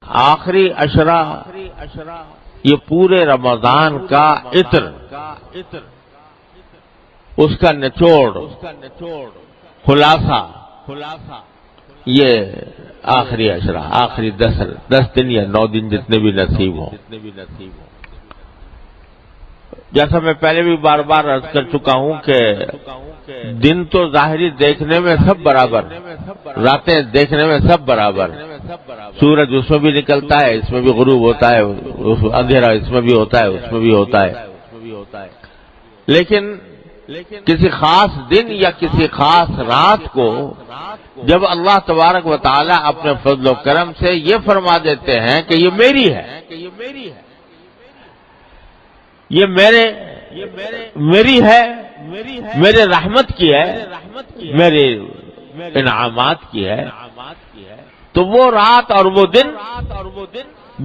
آخری عشرہ یہ پورے رمضان کا عطر، اس کا نچوڑ، خلاصہ، یہ آخری عشرہ، آخری 10 دن یا 9 دن جتنے بھی نصیب ہوں۔ جیسا میں پہلے بھی بار بار عرض کر چکا ہوں کہ دن تو ظاہری دیکھنے میں سب برابر، راتیں دیکھنے میں سب برابر، سورج اس میں بھی نکلتا ہے، اس میں بھی غروب ہوتا ہے، اندھیرا اس میں بھی ہوتا ہے، اس میں بھی ہوتا ہے، لیکن کسی خاص دن یا کسی خاص رات کو جب اللہ تبارک و تعالی اپنے فضل و کرم سے یہ فرما دیتے ہیں کہ یہ میری ہے، یہ میری ہے، میرے رحمت کی ہے، میرے انعامات کی ہے، تو وہ رات اور وہ دن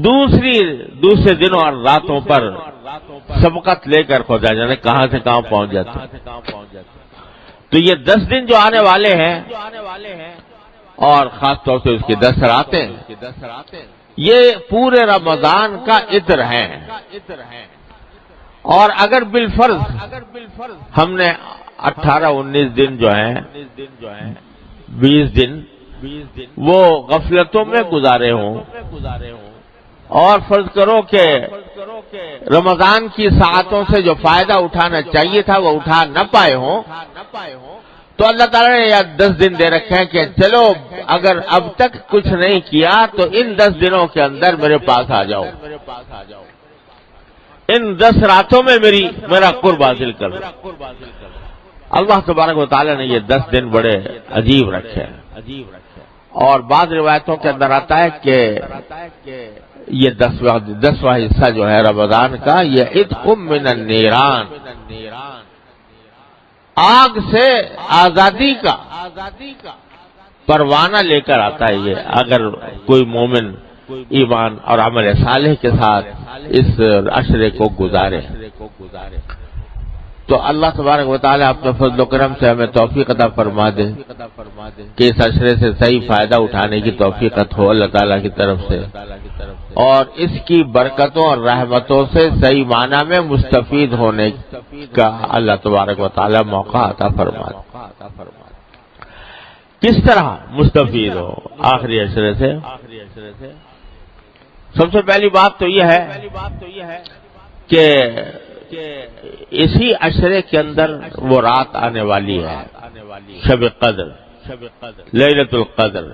دوسرے دنوں اور راتوں پر سبقت لے کر خدا جانے کہاں سے کہاں پہنچ جاتے ہیں۔ تو یہ 10 دن جو آنے والے ہیں اور خاص طور سے اس کی 10 راتیں، یہ پورے رمضان کا عطر ہیں۔ اور اگر بالفرض ہم نے 18-19 دن جو ہیں، 20 دن وہ غفلتوں میں گزارے ہوں، اور فرض کرو کہ رمضان کی ساعتوں سے جو فائدہ اٹھانا چاہیے تھا وہ اٹھا نہ پائے ہوں، تو اللہ تعالیٰ نے یہ 10 دن دے رکھے ہیں کہ چلو اگر اب تک کچھ نہیں کیا تو ان 10 دنوں کے اندر میرے پاس آ جاؤ، ان 10 راتوں میں میرا قرب حاصل کر لو۔ اللہ تبارک و تعالیٰ نے یہ 10 دن بڑے عجیب رکھے ہیں، اور بعض روایتوں کے اندر آتا ہے کہ یہ 10واں حصہ جو ہے رمضان کا، یہ عتق من النیران، آگ سے آزادی کا پروانہ لے کر آتا ہے۔ یہ اگر کوئی مومن ایمان اور عمل صالح کے ساتھ اس عشرے کو گزارے تو اللہ تبارک و تعالیٰ اپنے فضل و کرم سے ہمیں توفیق عطا فرما دے کہ اس عشرے سے صحیح فائدہ اٹھانے کی توفیق ہو اللہ تعالیٰ کی طرف سے، اور اس کی برکتوں اور رحمتوں سے صحیح معنی میں مستفید ہونے کا اللہ تبارک و تعالیٰ موقع عطا فرما دے۔ کس طرح مستفید ہو آخری عشرے سے؟ سب سے پہلی بات تو یہ ہے کہ اسی عشرے کے اندر وہ رات آنے والی ہے، شب قدر، لیلۃ القدر،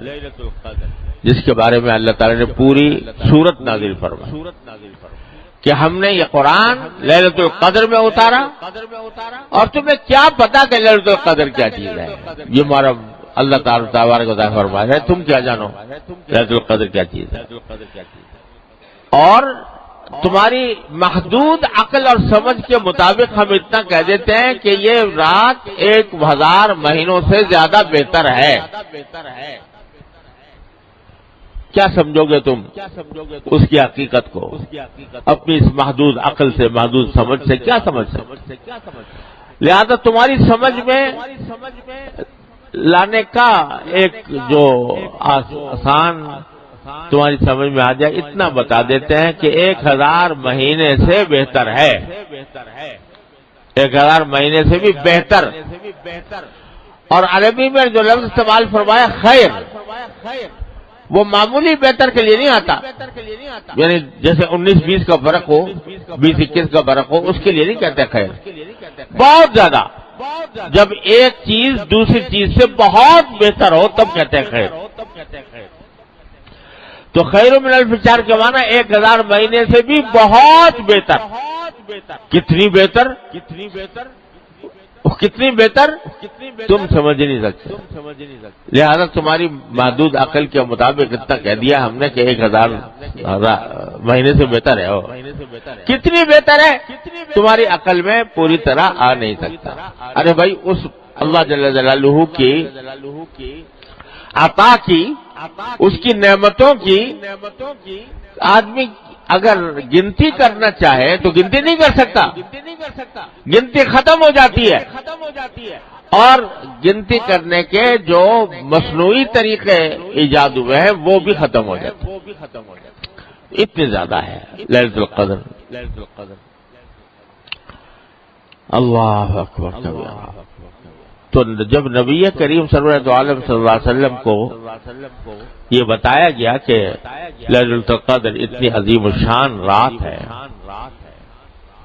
جس کے بارے میں اللہ تعالی نے پوری سورت نازل فرمائی کہ ہم نے یہ قرآن لیلۃ القدر میں اتارا، اور تمہیں کیا پتا کہ لیلۃ القدر کیا چیز ہے؟ یہ ہمارا اللہ تعالیٰ تبارک و تعالیٰ فرمایا ہے، تم کیا جانو لیلۃ القدر کیا چیز ہے؟ اور تمہاری محدود عقل اور سمجھ کے مطابق ہم اتنا کہہ دیتے ہیں کہ یہ رات 1000 مہینوں سے زیادہ بہتر ہے۔ کیا سمجھو گے تم اس کی حقیقت کو؟ اپنی اس محدود عقل سے، محدود سمجھ سے کیا سمجھ سکتے؟ لہذا تمہاری سمجھ میں لانے کا ایک جو آسان تمہاری سمجھ میں آ جائے اتنا بتا دیتے ہیں کہ 1000 مہینے سے بہتر ہے، 1000 مہینے سے بھی بہتر۔ اور عربی میں جو لفظ استعمال فرمایا خیر، وہ معمولی بہتر کے لیے نہیں آتا، یعنی جیسے 19-20 کا فرق ہو، 20-21 کا فرق ہو، اس کے لیے نہیں کہتے خیر، بہت زیادہ۔ جب ایک چیز دوسری چیز سے بہت بہتر ہو تب کہتے ہیں خیر۔ تو خیر من الف شہر کے معنی 1000 مہینے سے بھی بہت بہتر۔ کتنی بہتر؟ تم سمجھ نہیں سکتے۔ لہذا تمہاری محدود عقل کے مطابق اتنا کہہ دیا ہم نے کہ 1000 مہینے سے بہتر ہے۔ کتنی بہتر ہے تمہاری عقل میں پوری طرح آ نہیں سکتا۔ ارے بھائی، اس اللہ جل جلالہ کی عطا کی، اس کی نعمتوں کی آدمی اگر گنتی کرنا چاہے تو گنتی نہیں کر سکتا، گنتی ختم ہو جاتی ہے۔ اور گنتی کرنے کے جو مصنوعی طریقے ایجاد ہوئے ہیں وہ بھی ختم ہو جاتے ہیں۔ اتنی زیادہ ہے لیلۃ القدر۔ اللہ اکبر کبیرہ۔ تو جب نبی کریم سرورۃ عالم صلی اللہ علیہ وسلم کو یہ بتایا گیا کہ لیلۃ القدر اتنی عظیم الشان رات ہے،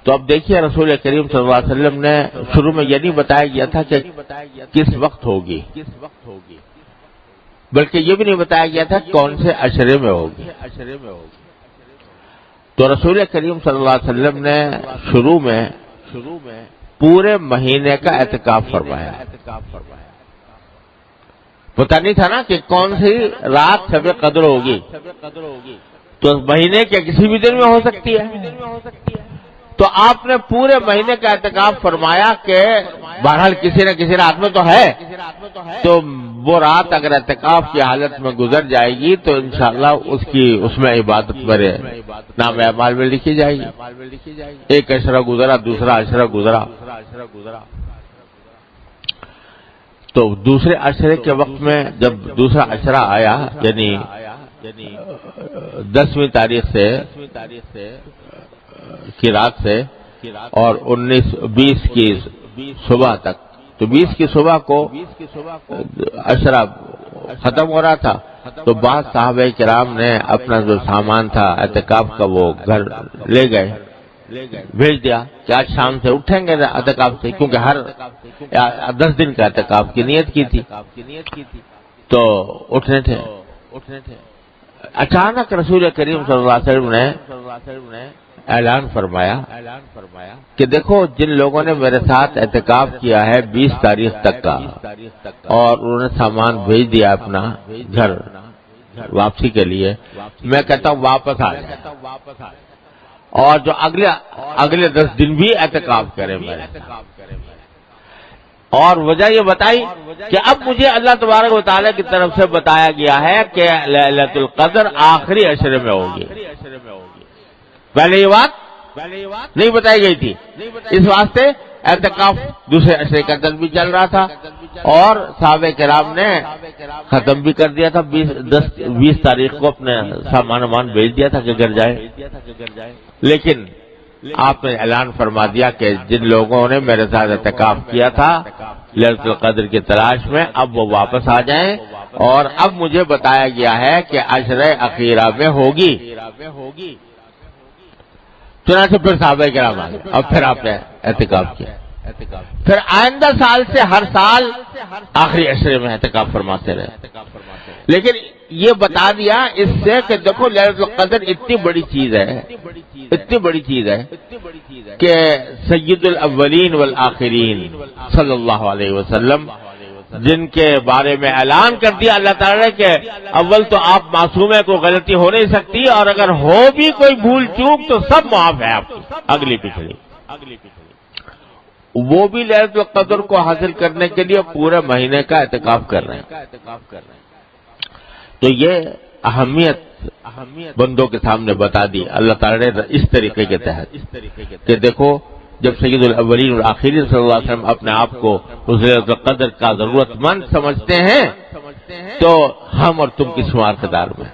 تو اب دیکھیے رسول کریم صلی اللہ علیہ وسلم نے شروع میں یہ نہیں بتایا گیا تھا کہ کس وقت ہوگی، بلکہ یہ بھی نہیں بتایا گیا تھا کون سے عشرے میں ہوگی۔ تو رسول کریم صلی اللہ علیہ وسلم نے شروع میں پورے مہینے کا اعتکاف فرمایا۔ پتہ نہیں تھا نا کہ کون سی رات شب قدر ہوگی، تو مہینے کے کسی بھی دن میں ہو سکتی ہے۔ تو آپ نے پورے مہینے کا اعتکاف فرمایا کہ بہرحال کسی نہ کسی رات میں تو ہے، تو وہ رات اگر اعتکاف کی حالت میں گزر جائے گی تو انشاءاللہ اس میں عبادت میرے نام اعمال میں لکھی جائے گی۔ ایک عشرہ گزرا، دوسرا عشرہ گزرا، تو دوسرے عشرے کے وقت میں جب دوسرا عشرہ آیا، یعنی 10ویں تاریخ سے کی رات سے اور 20 کی صبح تک، تو 20 کی صبح کو عشرہ ختم ہو رہا تھا، تو بعض صحابہ کرام نے اپنا جو سامان تھا اعتکاف کا وہ گھر لے گئے، بھیج دیا کہ آج شام سے اٹھیں گے اعتکاف سے، کیونکہ ہر 10 دن کا اعتکاف کی نیت کی تھی، تو اٹھنے تھے۔ اچانک رسول کریم صلی اللہ علیہ وسلم نے اعلان فرمایا کہ دیکھو جن لوگوں نے میرے ساتھ اعتکاف کیا ہے 20 تاریخ تک کا، اور انہوں نے سامان بھیج دیا اپنا گھر واپسی کے لیے، میں کہتا ہوں واپس آ جائیں، اور جو اگلے 10 دن بھی اعتکاف کریں میرے ساتھ۔ اور وجہ یہ بتائی کہ اب مجھے اللہ تبارک و تعالیٰ کی طرف سے بتایا گیا ہے کہ لیلۃ القدر آخری عشرے میں ہوگی۔ پہلے یہ بات نہیں بتائی گئی تھی، اس واسطے اعتکاف دوسرے عشرے کا دن بھی چل رہا تھا، اور صحابہ کرام نے ختم بھی کر دیا تھا، 20 تاریخ کو اپنے سامان بھیج دیا تھا کہ گھر جائے۔ لیکن آپ نے اعلان فرما دیا کہ جن لوگوں نے میرے ساتھ اعتکاف کیا تھا لیلۃ القدر کی تلاش میں، اب وہ واپس آ جائیں، اور اب مجھے بتایا گیا ہے کہ عشرہ اخیرہ میں ہوگی۔ چنانچہ پھر صحابہ کرام آ گئے، اور پھر آپ نے اعتکاف کیا۔ پھر آئندہ سال سے ہر سال آخری عشرے میں اعتکاف فرماتے رہے۔ لیکن یہ بتا دیا اس سے کہ دیکھو لیلۃ القدر اتنی بڑی چیز ہے کہ سید الاولین والآخرین صلی اللہ علیہ وسلم جن کے بارے میں اعلان کر دیا اللہ تعالیٰ نے کہ اول تو آپ معصوم ہیں، کوئی غلطی ہو نہیں سکتی، اور اگر ہو بھی کوئی بھول چوک تو سب معاف ہے آپ کی، اگلی پچھلی۔ وہ بھی لیلۃ القدر کو حاصل کرنے کے لیے پورے مہینے کا اعتکاف کر رہے ہیں۔ تو یہ اہمیت بندوں کے سامنے بتا دی اللہ تعالیٰ نے اس طریقے کے تحت کہ دیکھو جب سید الاولین والآخرین صلی اللہ علیہ وسلم اپنے آپ کو اس لیلۃ القدر کا ضرورت مند سمجھتے ہیں تو ہم اور تم کس شمار قدار میں۔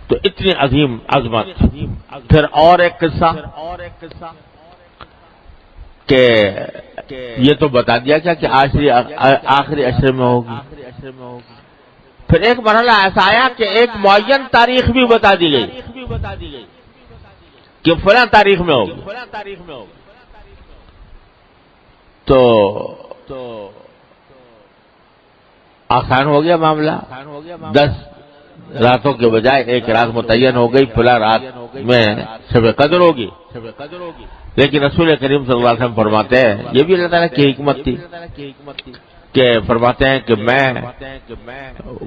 تو اتنی عظیم عظمت۔ پھر اور ایک قصہ کہ یہ تو بتا دیا کیا کہ آخری عشرے میں ہوگی۔ پھر ایک مرحلہ ایسا آیا کہ ایک معین تاریخ بھی بتا دی گئی کہ فلاں تاریخ میں ہوگی۔ تو آسان ہو گیا معاملہ، 10 راتوں کے بجائے ایک رات متعین ہو گئی، فلاں رات میں شب قدر ہوگی۔ لیکن رسول کریم صلی اللہ علیہ وسلم فرماتے ہیں، یہ بھی اللہ تعالیٰ کی حکمت تھی کہ فرماتے ہیں کہ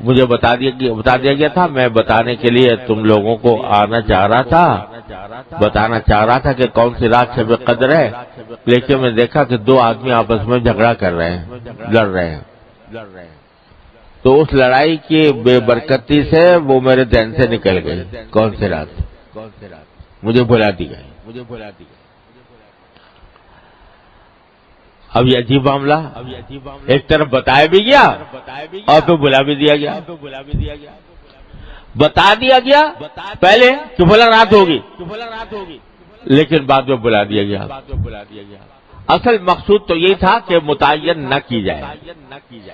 مجھے بتا دیا گیا تھا، میں بتانے کے لیے تم لوگوں کو آنا چاہ رہا تھا، بتانا چاہ رہا تھا کہ کون سی رات شب قدر ہے، لیکن میں دیکھا کہ 2 آدمی آپس میں جھگڑا کر رہے ہیں، لڑ رہے ہیں۔ تو اس لڑائی کی بے برکتی سے وہ میرے ذہن سے نکل گئی، کون سی رات مجھے بھلا دی گئی۔ اب یہ عجیب معاملہ ایک طرف بتایا بھی گیا اور پھر بلا بھی دیا گیا. بتا دیا گیا پہلے کہ فلاں رات ہوگی لیکن بعد میں بلا دیا گیا. اصل مقصود تو یہی تھا کہ متعین نہ کی جائے,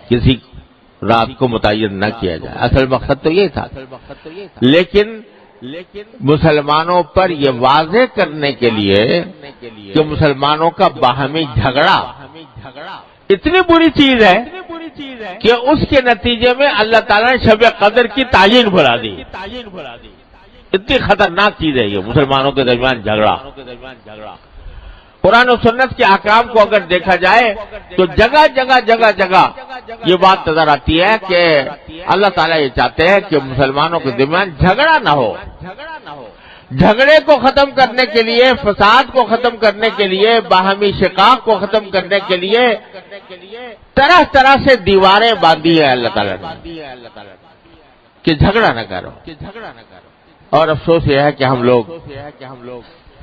کسی رات کو متعین نہ کیا جائے. اصل مقصد تو یہی تھا, لیکن مسلمانوں پر یہ واضح کرنے کے لیے کہ مسلمانوں کا باہمی جھگڑا اتنی بری چیز ہے کہ اس کے نتیجے میں اللہ تعالیٰ نے شب قدر کی تعین بھلا دی. اتنی خطرناک چیز ہے یہ مسلمانوں کے درمیان جھگڑا. قرآن و سنت کے احکام کو اگر دیکھا جائے تو جگہ جگہ یہ بات نظر آتی ہے کہ اللہ تعالیٰ یہ چاہتے ہیں کہ مسلمانوں کے درمیان جھگڑا نہ ہو. جھگڑے کو ختم کرنے کے لیے, فساد کو ختم کرنے کے لیے, باہمی شقاق کو ختم کرنے کے لیے طرح طرح سے دیواریں باندھی ہے اللہ تعالیٰ نے کہ جھگڑا نہ کرو. اور افسوس یہ ہے کہ ہم لوگ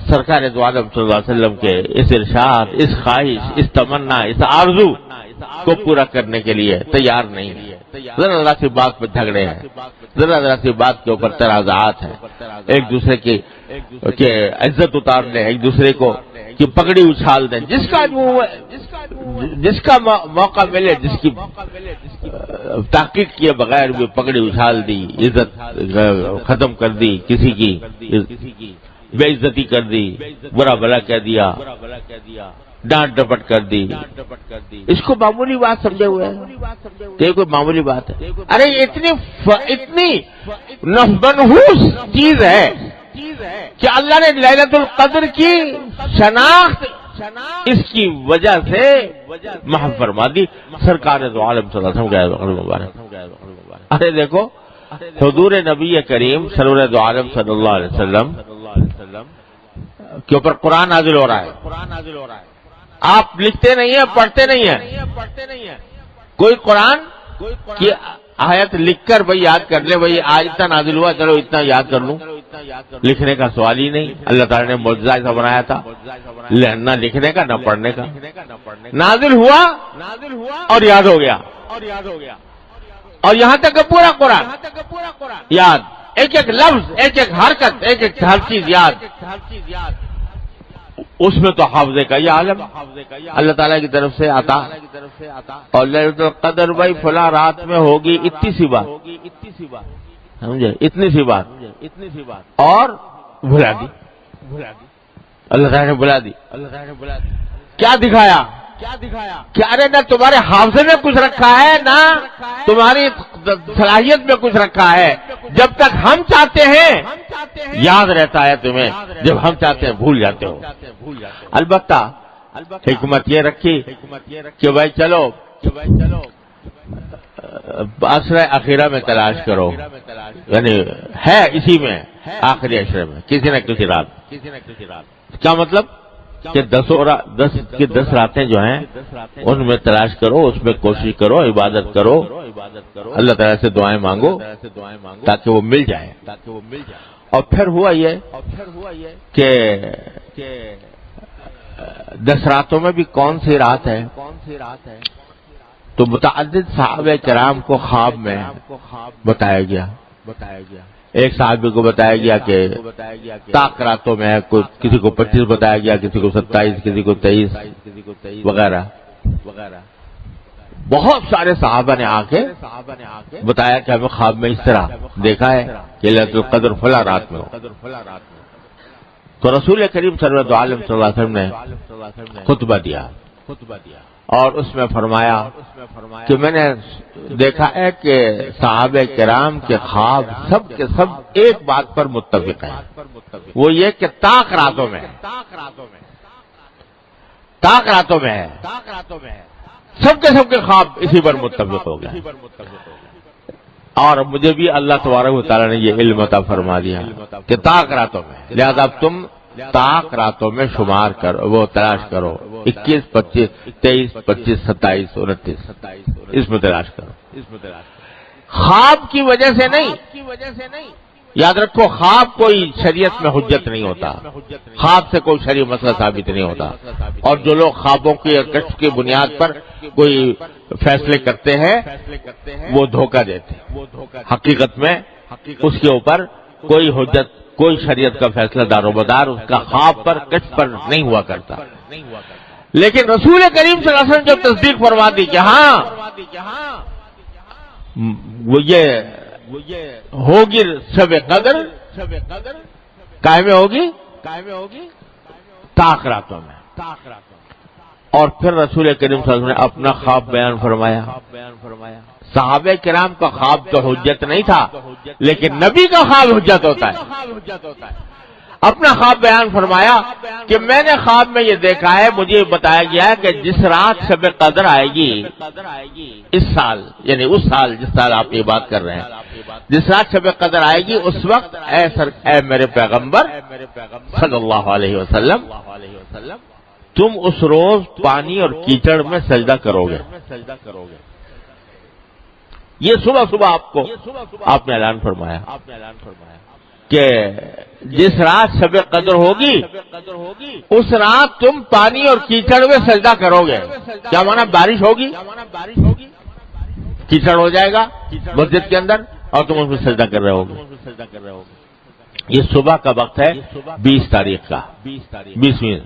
سرکار دو عالم صلی اللہ علیہ وسلم کے اس ارشاد, اس خواہش, اس تمنا, اس آرزو کو پورا کرنے کے لیے تیار نہیں ہے. ذرا سی بات پہ جھگڑے ہیں, ذرا سی بات کے اوپر تنازعات ہیں, ایک دوسرے کی عزت اتار دیں, ایک دوسرے کو کی پگڑی اچھال دیں. جس کا موقع ملے, جس کی تحقیق کیے بغیر بھی پگڑی اچھال دی, عزت ختم کر دی, کسی کی بے عزتی کر دی, برا بھلا کہہ دیا, ڈانٹ ڈپٹ کر دی. اس کو معمولی بات سمجھے ہوئے ہیں کہ کوئی معمولی بات ہے. ارے اتنی منحوس چیز ہے کہ اللہ نے لیلۃ القدر کی شناخت اس کی وجہ سے محو فرما دی. سرکار دو عالم صلی اللہ علیہ وسلم. ارے دیکھو حضور نبی کریم سرور دو عالم صلی اللہ علیہ وسلم کے اوپر قرآن نازل ہو رہا ہے. آپ لکھتے نہیں ہیں, پڑھتے نہیں ہیں. کوئی قرآن کی آیت لکھ کر بھائی یاد کر لے, بھائی آج اتنا نازل ہوا چلو اتنا یاد کر لوں. لکھنے کا سوال ہی نہیں. اللہ تعالیٰ نے معجزہ ایسا بنایا تھا, نہ لکھنے کا نہ پڑھنے کا. نازل ہوا اور یاد ہو گیا, اور یہاں تک کہ پورا قرآن یاد, ایک ایک لفظ, ایک ایک حرکت, ایک ایک ہر چیز یاد. اس میں تو حافظے کا یہ عالم اللہ تعالیٰ کی طرف سے آتا. اور لیلۃ القدر بھائی فلاں رات میں ہوگی, اتنی سی بات, سمجھے, اتنی سی بات, اور بھلا دی. اللہ تعالیٰ نے بلا دی. کیا دکھایا کہ ارے نہ تمہارے حافظے میں کچھ رکھا ہے نہ تمہاری صلاحیت میں کچھ رکھا ہے. جب تک ہم چاہتے ہیں یاد رہتا ہے تمہیں, جب ہم چاہتے ہیں بھول جاتے ہو. البتہ حکمت یہ رکھی کہ بھائی چلو عشرہ اخیرہ میں تلاش کرو, یعنی ہے اسی میں آخری عشرے میں کسی نہ کسی رات. کیا مطلب کہ 10 راتیں جو ہیں ان میں تلاش کرو, اس میں کوشش کرو, عبادت کرو, اللہ تعالیٰ سے دعائیں مانگو تاکہ وہ مل جائے. اور پھر ہوا یہ کہ 10 راتوں میں بھی کون سی رات ہے, تو متعدد صحابہ کرام کو خواب میں بتایا گیا. ایک صحابی کو بتایا گیا کہ طاق راتوں میں ہے, کسی کو 25 بتایا گیا, کسی کو 27, کسی کو 23 وغیرہ. بہت سارے صحابہ نے آ کے بتایا کہ ہمیں خواب میں اس طرح دیکھا ہے کہ لیلۃ القدر فلاں رات میں ہو. تو رسول کریم صلی اللہ علیہ وسلم نے خطبہ دیا اور اس میں فرمایا کہ میں نے دیکھا ہے کہ صحابہ کرام کے خواب سب کے سب ایک بات پر متفق ہیں, وہ یہ کہ طاق راتوں میں ہے, سب کے خواب اسی پر متفق ہو گئے. اور مجھے بھی اللہ تبارک و تعالیٰ نے یہ علم عطا فرما دیا کہ طاق راتوں میں, لہذا اب تم طاق راتوں میں شمار کرو, وہ تلاش کرو, 21, 25, 23, 25, 27, 29 اس میں تلاش کرو. خواب کی وجہ سے نہیں, یاد رکھو خواب کوئی شریعت میں حجت نہیں ہوتا، خواب سے کوئی شرعی مسئلہ ثابت نہیں ہوتا، اور جو لوگ خوابوں کی کشف کی بنیاد پر کوئی فیصلے کرتے ہیں وہ دھوکہ دیتے ہیں۔ حقیقت میں اس کے اوپر کوئی حجت، کوئی شریعت کا فیصلہ دار و مدار اس کا خواب پر کشف پر نہیں ہوا کرتا۔ لیکن رسول کریم صلی اللہ علیہ وسلم جب تصدیق فرما دی کہ ہاں وہ یہ ہوگی شب قدر، قائم ہوگی طاق راتوں میں، اور پھر رسول کریم صلی اللہ علیہ وسلم نے اپنا خواب بیان فرمایا۔ صحابہ کرام کا خواب تو حجت نہیں تھا، لیکن نبی کا خواب حجت ہوتا ہے۔ اپنا خواب بیان فرمایا کہ میں نے خواب میں یہ دیکھا ہے، مجھے بتایا گیا ہے کہ جس رات شب قدر آئے گی اس سال، یعنی اس سال جس سال آپ یہ بات کر رہے ہیں، جس رات شب قدر آئے گی اس وقت اے میرے پیغمبر صلی اللہ علیہ وسلم، تم اس روز پانی اور کیچڑ میں سجدہ کرو گے۔ یہ صبح صبح آپ نے اعلان فرمایا کہ جس رات شب قدر ہوگی اس رات تم پانی اور کیچڑ میں سجدہ کرو گے۔ کیا مانا؟ بارش ہوگی، کیچڑ ہو جائے گا مسجد کے اندر اور تم اس میں سجدہ کر رہے ہوگے۔ یہ صبح کا وقت ہے 20 تاریخ کا، 20ویں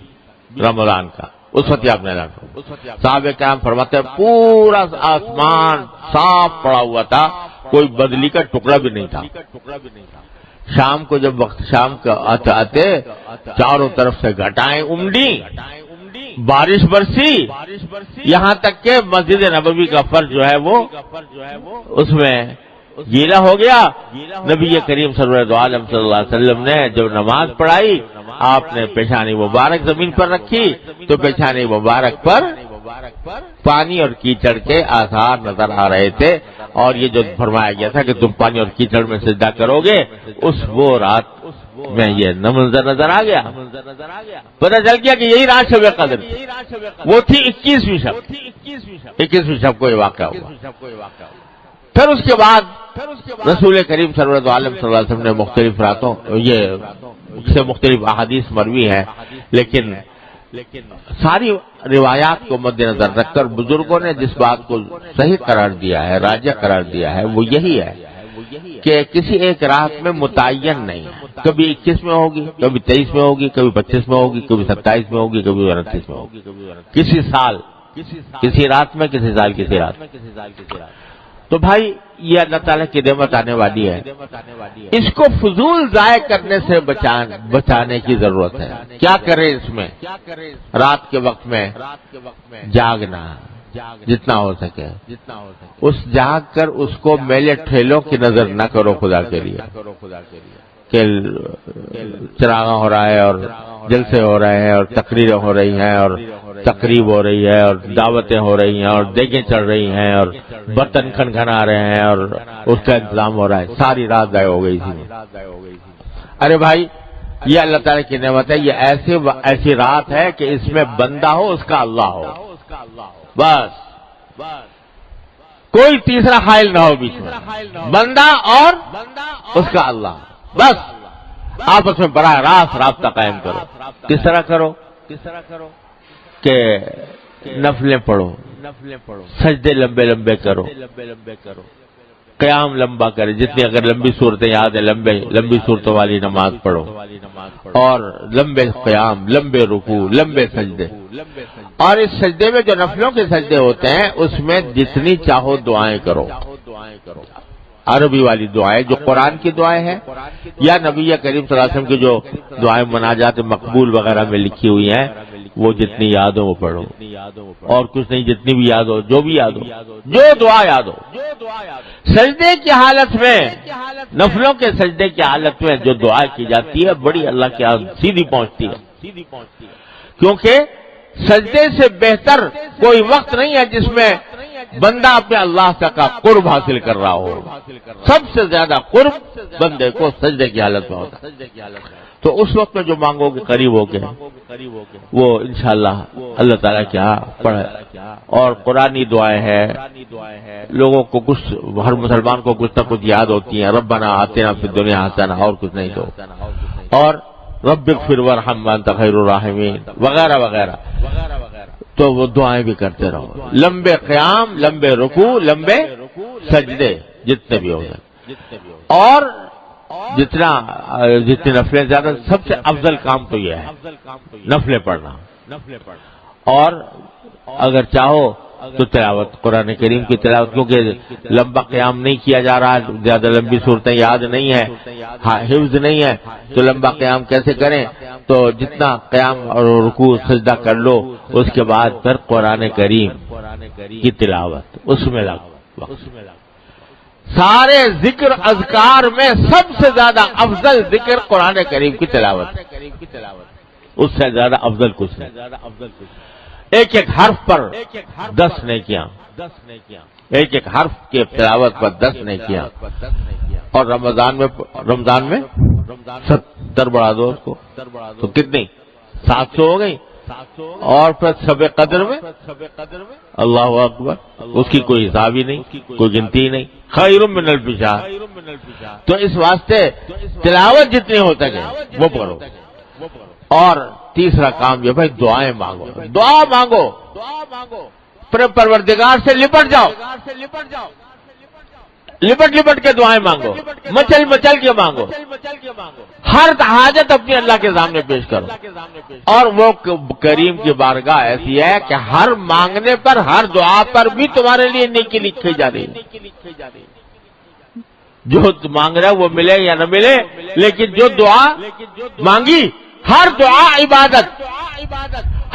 رمضان کا، اس وقت آپ نے اعلان فرمایا۔ صحابہ کرام فرماتے ہیں پورا آسمان صاف پڑا ہوا تھا، کوئی بدلی کا ٹکڑا بھی نہیں تھا۔ شام کو جب وقت شام کا آتے چاروں طرف سے گھٹائیں امڈی، بارش برسی، یہاں تک کہ مسجد نبوی کا فرش جو ہے وہ اس میں گیلا ہو گیا۔ نبی کریم صلی اللہ علیہ وسلم نے جب نماز پڑھائی، آپ نے پیشانی مبارک زمین پر رکھی تو پیشانی مبارک پر پانی اور کیچڑ کے آثار نظر آ رہے تھے، اور یہ جو فرمایا گیا تھا کہ تم پانی اور کیچڑ میں سجدہ کرو گے، وہ رات میں یہ منظر نظر آ گیا۔ پتہ چل گیا کہ یہی رات شب قدر وہ تھی 21ویں شب، 21ویں شب کو یہ واقعہ ہوا۔ پھر اس کے بعد رسول کریم صلی اللہ علیہ وسلم نے مختلف راتوں یہ سے مختلف احادیث مروی ہیں، لیکن ساری روایات کو مد نظر رکھ کر بزرگوں نے جس بات کو صحیح قرار دیا ہے، راجح قرار دیا ہے، وہ یہی ہے کہ کسی ایک رات میں متعین نہیں ہے، کبھی 21 میں ہوگی، کبھی 23 میں ہوگی، کبھی 25 میں ہوگی، کبھی 27 میں ہوگی، کبھی 29 میں ہوگی، کسی سال کسی رات میں، کسی سال کسی رات میں۔ تو بھائی یہ اللہ تعالیٰ کی نعمت آنے والی ہے، اس کو فضول ضائع کرنے سے بچانے کی ضرورت ہے۔ کیا کرے اس میں؟ رات کے وقت میں جاگنا جتنا ہو سکے، اس جاگ کر اس کو میلے ٹھیلوں کی نظر نہ کرو خدا کے لیے کہ چراغاں ہو رہا ہے اور جلسے ہو رہے ہیں اور تقریریں ہو رہی ہیں اور تقریب ہو رہی ہے اور دعوتیں ہو رہی ہیں اور دیگیں چڑھ رہی ہیں اور برتن کھنکھنا رہے ہیں اور اس کا انتظام ہو رہا ہے، ساری رات ضائع ہو گئی تھی۔ ارے بھائی یہ اللہ تعالیٰ کی نعمت ہے، یہ ایسی رات ہے کہ اس میں بندہ ہو اس کا اللہ ہو، بس کوئی تیسرا حائل نہ ہو بیچ میں، بندہ اور اس کا اللہ، بس آپس میں براہ راست رابطہ قائم کرو۔ کس طرح کرو کہ نفلیں پڑھو، سجدے لمبے لمبے کرو، قیام لمبا کرے، جتنی اگر لمبی صورتیں یاد ہے لمبی صورتوں والی نماز پڑھو، اور لمبے قیام، لمبے رکوع، لمبے سجدے، اور اس سجدے میں جو نفلوں کے سجدے ہوتے ہیں اس میں جتنی چاہو دعائیں کرو، عربی والی دعائیں جو قرآن کی دعائیں ہیں یا نبی کریم صلی اللہ علیہ وسلم کی جو دعائیں مناجات مقبول وغیرہ میں لکھی ہوئی ہیں، وہ جتنی یاد ہو وہ پڑھو، اور کچھ نہیں، جتنی بھی یاد ہو، جو بھی یاد ہو، جو دعا یاد ہو۔ سجدے کی حالت میں، نفلوں کے سجدے کی حالت میں جو دعا کی جاتی ہے بڑی اللہ کے ہاں سیدھی پہنچتی ہے، کیونکہ سجدے سے بہتر کوئی وقت نہیں ہے جس میں بندہ اپنے اللہ کا قرب حاصل کر رہا ہو۔ سب سے زیادہ قرب بندے کو سجدے کی حالت میں ہوتا ہے، تو اس وقت میں جو مانگو گے قریب ہو کے وہ انشاءاللہ اللہ تعالیٰ کیا پڑھے. اور قرآنی دعائیں ہیں، لوگوں کو کچھ، ہر مسلمان کو کچھ نہ کچھ یاد ہوتی ہیں. ربنا آتنا فی الدنیا حسنہ، اور کچھ نہیں تو، اور رب اغفر وارحم وانت خیر الراحمین وغیرہ وغیرہ. تو وہ دعائیں بھی کرتے رہو، لمبے قیام، لمبے رکوع، لمبے سجدے جتنے بھی ہو جائیں. اور جتنی نفلیں زیادہ، سب سے افضل کام تو یہ ہے نفلیں پڑھنا. اور اگر چاہو تو تلاوت، قرآن کریم کی تلاوت، کیونکہ لمبا قیام نہیں کیا جا رہا، زیادہ لمبی صورتیں یاد نہیں ہے، حفظ نہیں ہے، تو لمبا قیام کیسے کریں؟ تو جتنا قیام اور رکوع سجدہ کر لو، اس کے بعد پھر قرآن کریم کی تلاوت، اس میں لگ. سارے ذکر اذکار میں سب سے زیادہ افضل ذکر قرآن کریم کی تلاوت، اس سے زیادہ افضل کچھ نہیں. ایک ایک حرف پر 10 نیکیاں، ایک ایک حرف کے تلاوت پر 10 نیکیاں. اور رمضان میں 70 بڑھا دو اس کو، تو کتنی؟ 700 ہو گئی. اور پھر شب قدر میں اللہ اکبر، اس کی کوئی حساب ہی نہیں، کوئی گنتی نہیں. خیر من الف شہر. تو اس واسطے تلاوت جتنی ہو سکے وہ پڑھو. اور تیسرا کام یہ بھائی دعائیں مانگو، دعا مانگو، پروردگار سے لپٹ جاؤ، لپٹ کے دعائیں مانگو، مچل کے مانگو. ہر حاجت اپنی اللہ کے سامنے پیش کرو. اور وہ کریم کی بارگاہ ایسی ہے کہ ہر مانگنے پر، ہر دعا پر بھی تمہارے لیے نیکی لکھی جا رہی ہے. جو مانگ رہا ہے وہ ملے یا نہ ملے، لیکن جو دعا مانگی، ہر دعا عبادت،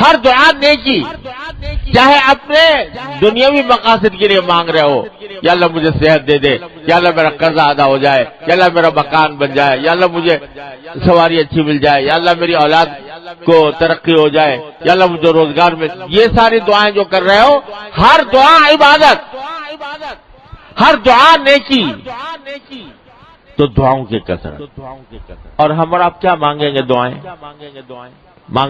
ہر دعا نیکی. چاہے اپنے دنیاوی مقاصد کے لیے مانگ رہے ہو، یا اللہ مجھے صحت دے دے، یا اللہ میرا قرضہ ادا ہو جائے، یا اللہ میرا مکان بن جائے، یا اللہ مجھے سواری اچھی مل جائے، یا اللہ میری اولاد کو ترقی ہو جائے، یا اللہ مجھے روزگار مل. یہ ساری دعائیں جو کر رہے ہو، ہر دعا عبادت، ہر دعا نیکی. تو دعاؤں کی کثرت. اور ہم اور آپ کیا مانگیں گے؟ دعائیں.